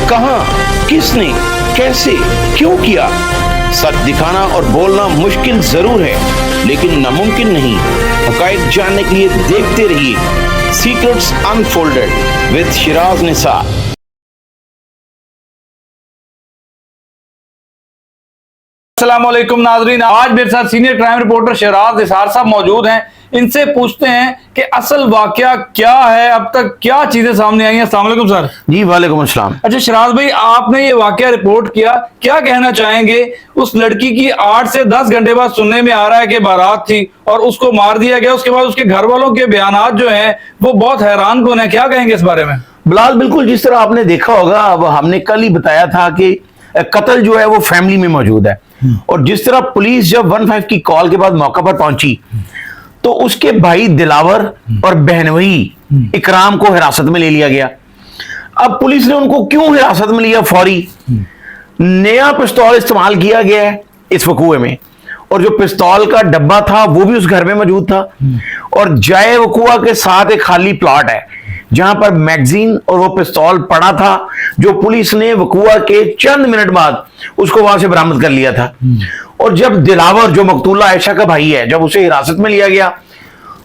कहां, किसने, कैसे, क्यों किया? सच दिखाना और बोलना मुश्किल जरूर है, लेकिन नामुमकिन नहीं। हकायक जानने के लिए देखते रहिए secrets unfolded with Siraj Nisar. अस्सलामुअलैकुम नाजरीन, आज मेरे साथ senior crime reporter Siraj Nisar साहब मौजूद हैं। इनसे पूछते हैं कि असल वाकया क्या है, अब तक क्या चीजें सामने आई हैं। अस्सलाम वालेकुम सर। जी वालेकुम अस्सलाम। अच्छा शिराज भाई, आपने ये वाकया रिपोर्ट किया, क्या कहना चाहेंगे? उस लड़की की 8 से 10 घंटे बाद सुनने में आ रहा है कि बारात थी और उसको मार दिया गया। उसके बाद उसके घर वालों के बयानात जो हैं वो बहुत हैरान कुन है। क्या कहेंगे इस बारे में? बिलाल, बिल्कुल जिस तरह आपने देखा होगा, अब हमने कल ही बताया था कि कत्ल जो है वो फैमिली में मौजूद है। और जिस तरह पुलिस जब 15 की कॉल के बाद मौका पर पहुंची तो उसके भाई दिलावर और बहनोई इकराम को हिरासत में ले लिया गया। अब पुलिस ने उनको क्यों हिरासत में लिया? फौरी नया पिस्तौल इस्तेमाल किया गया है इस वकूए में, और जो पिस्तौल का डब्बा था वो भी उस घर में मौजूद था। और जाए वकूआ के साथ एक खाली प्लॉट है जहां पर मैगजीन और वो पिस्तौल पड़ा था, जो पुलिस ने वकूआ के चंद मिनट बाद उसको वहां से बरामद कर लिया था। और जब दिलावर, जो मकतूला आयशा का भाई है, जब उसे हिरासत में लिया गया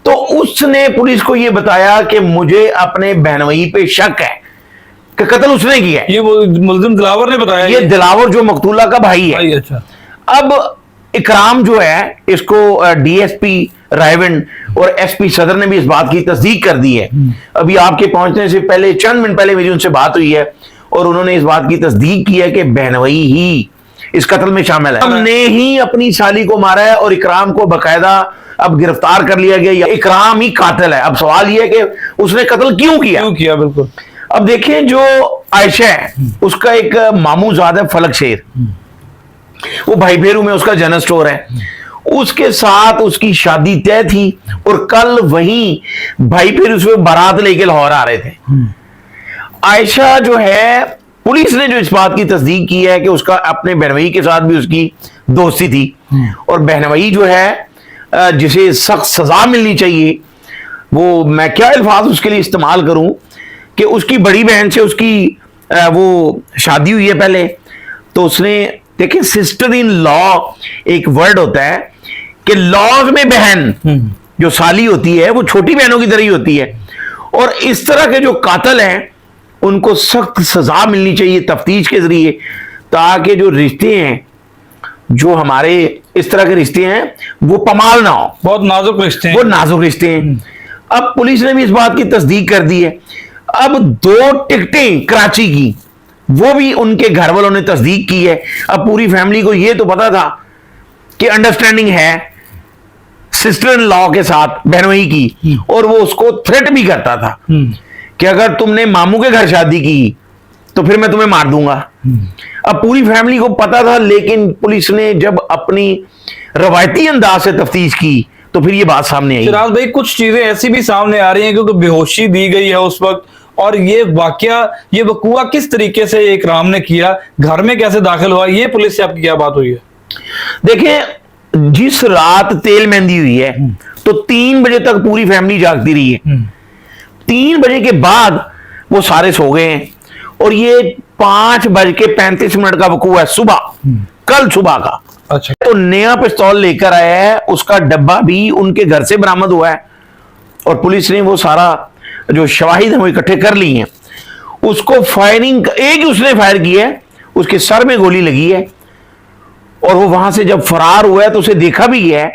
तो उसने पुलिस को यह बताया कि मुझे अपने बहनोई पे शक है कि कत्ल उसने किया है। ये वो मुल्जिम दिलावर ने बताया? ये दिलावर जो मकतूला का भाई है। अच्छा। अब इकराम जो है, इसको डीएसपी रायविंड और एसपी सदर ने भी इस बात की तस्दीक कर दी है। अभी आपके पहुंचने से पहले, चंद मिनट पहले मेरी उनसे बात हुई है और उन्होंने इस बात की तस्दीक की है कि बहनोई ही इस कत्ल में शामिल है। हमने ही अपनी साली को मारा है और इकराम को बकायदा अब गिरफ्तार कर लिया गया। इकराम ही कातिल है। अब सवाल यह है कि उसने कत्ल क्यों किया? बिल्कुल। अब देखें, जो आयशा है उसका एक मामूजाद है फलक शेर, वो भाई भेरू में उसका जनरल स्टोर है। उसके साथ उसकी शादी तय थी और कल वहीं भाई भेरू से बारात लेके लाहौर आ रहे थे। आयशा जो है, पुलिस ने जो इस बात की तस्दीक की है कि उसका अपने बहनोई के साथ भी उसकी दोस्ती थी और बहनोई जो है जिसे सख्त सजा मिलनी चाहिए, वो मैं क्या अल्फाज उसके लिए इस्तेमाल करूं कि उसकी बड़ी बहन से उसकी वो शादी हुई है पहले, तो उसने, देखिए सिस्टर इन लॉ एक वर्ड होता है कि लॉज में बहन जो साली होती है वो छोटी बहनों की तरह ही होती है। और इस तरह के जो कातिल हैं उनको सख्त सजा मिलनी चाहिए तफ्तीश के जरिए, ताकि जो रिश्ते हैं, जो हमारे इस तरह के रिश्ते हैं, वो पमाल ना हो। बहुत नाजुक रिश्ते हैं, वो नाजुक रिश्ते हैं। अब पुलिस ने भी इस बात की तस्दीक कर दी है। अब 2 टिकटें कराची की वो भी उनके घर वालों ने तस्दीक की है। अब पूरी फैमिली को यह तो पता था कि अंडरस्टैंडिंग है सिस्टर इन लॉ के साथ बहनोई की, और वो उसको थ्रेट भी करता था कि अगर तुमने मामू के घर शादी की तो फिर मैं तुम्हें मार दूंगा। अब पूरी फैमिली को पता था, लेकिन पुलिस ने जब अपनी रवायती अंदाज से तफ्तीश की तो फिर ये बात सामने आई। शिराज भाई, कुछ चीजें ऐसी भी सामने आ रही हैं क्योंकि बेहोशी दी गई है उस वक्त, और ये वाकया, ये वकूआ किस तरीके से इकराम ने किया, घर में कैसे दाखिल हुआ, ये पुलिस से आपकी क्या बात हुई है? देखिए, जिस रात तेल मेहंदी हुई है तो 3 बजे तक पूरी फैमिली जागती रही है। 3 बजे के बाद वो सारे सो गए हैं और ये 5:35 का वकूआ है सुबह, कल सुबह का। अच्छा। तो नया पिस्तौल लेकर आया है, उसका डब्बा भी उनके घर से बरामद हुआ है और पुलिस ने वो सारा जो शवाहिद है वो इकट्ठे कर ली हैं। उसको फायरिंग एक ही उसने फायर की है, उसके सर में गोली लगी है और वो वहां से जब फरार हुआ है तो उसे देखा भी है।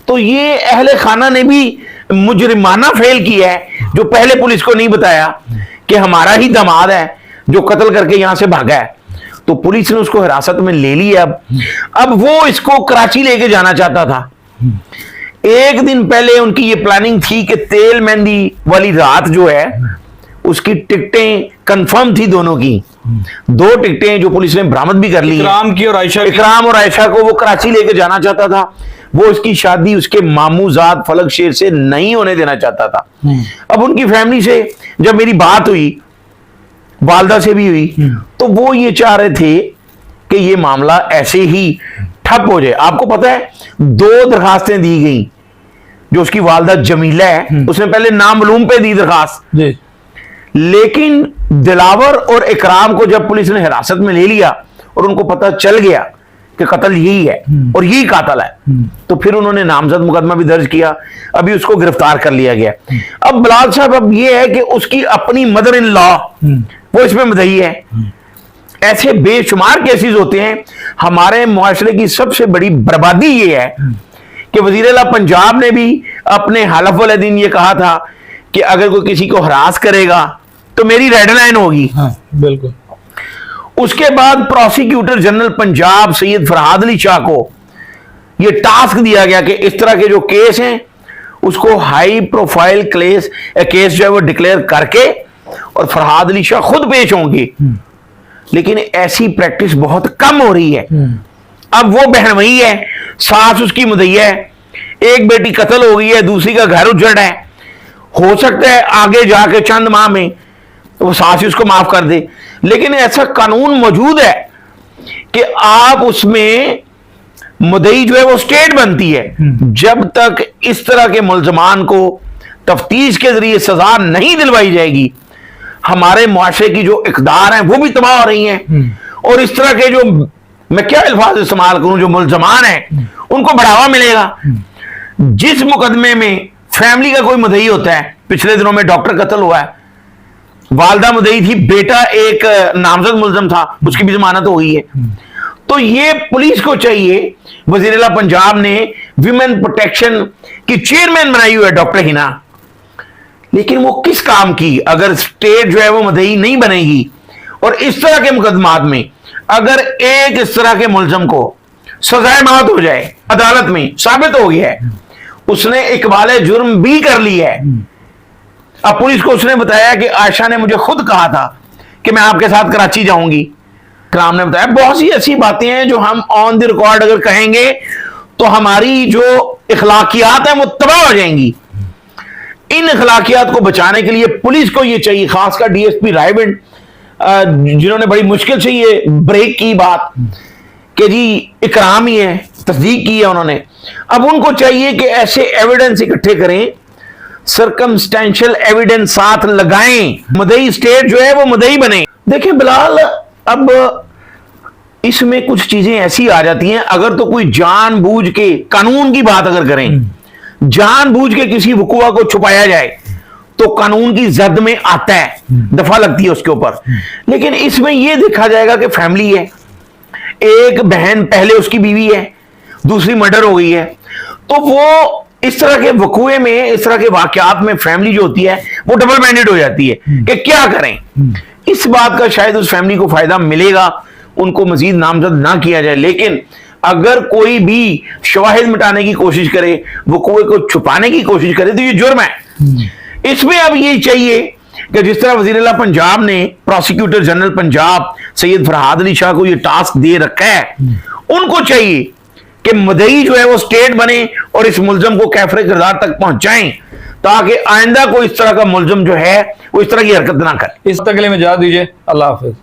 तो ये अहले खाना ने भी मुजरिमाना फेल किया है, जो पहले पुलिस को नहीं बताया कि हमारा ही दामाद है जो कत्ल करके यहां से भागा है। तो पुलिस ने उसको हिरासत में ले लिया। अब वो इसको कराची लेके जाना चाहता था। एक दिन पहले उनकी ये प्लानिंग थी कि तेल मेहंदी वाली रात जो है उसकी टिकटें कंफर्म थी दोनों की। 2 टिकटें जो पुलिस ने बरामद भी कर ली, इकराम की और आयशा की। इकराम और आयशा को वो कराची लेके जाना चाहता था। वो उसकी शादी उसके मामूजाद फलक शेर से नहीं होने देना चाहता था। अब उनकी फैमिली से जब मेरी बात हुई, वालदा से भी हुई, तो वो ये चाह रहे थे कि ये मामला ऐसे ही ठप हो जाए। आपको पता है 2 दरखास्तें दी गई। जो उसकी वालदा जमीला है उसने पहले नामालूम पे दी दरखास्त, लेकिन दिलावर और इकराम को जब पुलिस ने हिरासत में ले लिया और उनको पता चल गया कि कत्ल यही है और यही कातिल है, तो फिर उन्होंने नामजद मुकदमा भी दर्ज किया, अभी उसको गिरफ्तार कर लिया गया। अब बिलाल साहब, अब ये है कि उसकी अपनी मदर इन लॉ वो इसमें मुद्दई है। ऐसे बेशुमार केसेस होते हैं। हमारे मुआशरे की सबसे बड़ी बर्बादी ये है कि वजीर आला पंजाब ने भी अपने हलफ वाले दिन ये कहा था कि अगर कोई किसी को हरास करेगा तो मेरी रेड लाइन होगी। हाँ, बिल्कुल। उसके बाद प्रोसिक्यूटर जनरल पंजाब सैयद फरहाद अली शाह को यह टास्क दिया गया कि इस तरह के जो केस हैं उसको हाई प्रोफाइल केस जो है वो डिक्लेयर करके और फरहाद अली शाह खुद पेश होंगे। लेकिन ऐसी प्रैक्टिस बहुत कम हो रही है। अब वो बहन वही है, सास उसकी मुद्दई है, एक बेटी कत्ल हो गई है, दूसरी का घर उजड़ है। हो सकता है आगे जाके चंद माह में वो सास ही उसको माफ कर दे, लेकिन ऐसा कानून मौजूद है कि आप उसमें मुद्दई जो है वो स्टेट बनती है। जब तक इस तरह के मुल्जमान को तफ्तीश के जरिए सजा नहीं दिलवाई जाएगी, हमारे मुआशरे की जो इकदार हैं वो भी तबाह हो रही हैं। और इस तरह के जो, मैं क्या अल्फाज इस्तेमाल करूं, जो मुल्जमान हैं उनको बढ़ावा मिलेगा। जिस मुकदमे में फैमिली का कोई मुद्दई होता है, पिछले दिनों में डॉक्टर कत्ल हुआ है, वालदा मुद्दई थी, बेटा एक नामजद मुल्जम था, उसकी भी जमानत हो गई है। तो ये पुलिस को चाहिए, वज़ीर आला पंजाब ने विमेन प्रोटेक्शन की चेयरमैन बनाई हुई है डॉक्टर हिना, लेकिन वो किस काम की? अगर स्टेट जो है वो मुद्दई नहीं बनेगी और इस तरह के मुकदमात में अगर एक इस तरह के मुल्जम को सजाए मौत हो जाए, अदालत में साबित हो गया है उसने इकबाल जुर्म भी कर लिया है। अब पुलिस को उसने बताया कि आयशा ने मुझे खुद कहा था कि मैं आपके साथ कराची जाऊंगी, इकराम ने बताया। बहुत सी ऐसी बातें हैं जो हम ऑन द रिकॉर्ड अगर कहेंगे तो हमारी जो इखलाकियात हैं वो तबाह हो जाएंगी। इन इखलाकियात को बचाने के लिए पुलिस को ये चाहिए, खासकर डीएसपी रायविंड जिन्होंने बड़ी मुश्किल से ये ब्रेक की बात कि जी इकराम ही है, तस्दीक की है उन्होंने। अब उनको चाहिए कि ऐसे एविडेंस इकट्ठे करें, सर्कमस्टेंशियल एविडेंस साथ लगाएं, मुद्दई स्टेट जो है वो मुद्दई बने। देखिए बिलाल, अब इसमें कुछ चीजें ऐसी आ जाती हैं, अगर तो कोई जानबूझ के, कानून की बात अगर करें, जानबूझ के किसी वकुआ को छुपाया जाए तो कानून की जद में आता है, दफा लगती है उसके ऊपर। लेकिन इसमें यह देखा जाएगा कि फैमिली है, एक बहन पहले उसकी बीवी है, दूसरी मर्डर हो गई है, तो वो इस तरह के वकुए में, इस तरह के वाकयात में फैमिली जो होती है वो डबल माइंडेड हो जाती है कि क्या करें। इस बात का शायद उस फैमिली को फायदा मिलेगा, उनको मजीद नामजद ना किया जाए। लेकिन अगर कोई भी शवाहिद मिटाने की कोशिश करे, वकुए को छुपाने की कोशिश करे, तो ये जुर्म है। इसमें अब ये चाहिए कि जिस तरह वज़ीर आला पंजाब ने प्रोसिक्यूटर जनरल पंजाब सैयद फरहाद अली शाह को ये टास्क दे रखा है, उनको चाहिए कि मुद्दई जो है वो स्टेट बने और इस मुल्जम को कैफरे किरदार तक पहुंचाएं, ताकि आइंदा कोई इस तरह का मुल्जम जो है वो इस तरह की हरकत ना करे। इस तक के लिए में इजाज़त दीजिए। अल्लाह हाफिज।